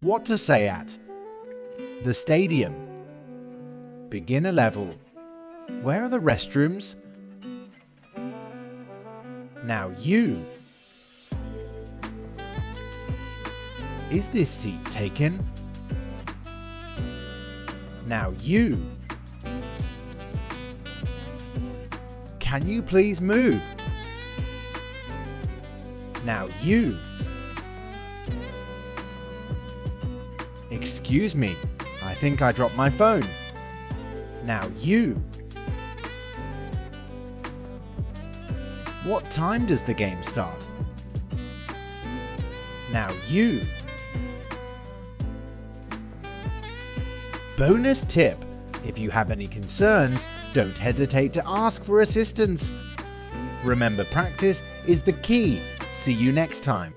What to say at? The stadium. Beginner level. Where are the restrooms? Now you. Is this seat taken? Now you. Can you please move? Now you. Excuse me, I think I dropped my phone. Now you. What time does the game start? Now you. Bonus tip: if you have any concerns, don't hesitate to ask for assistance. Remember, practice is the key. See you next time.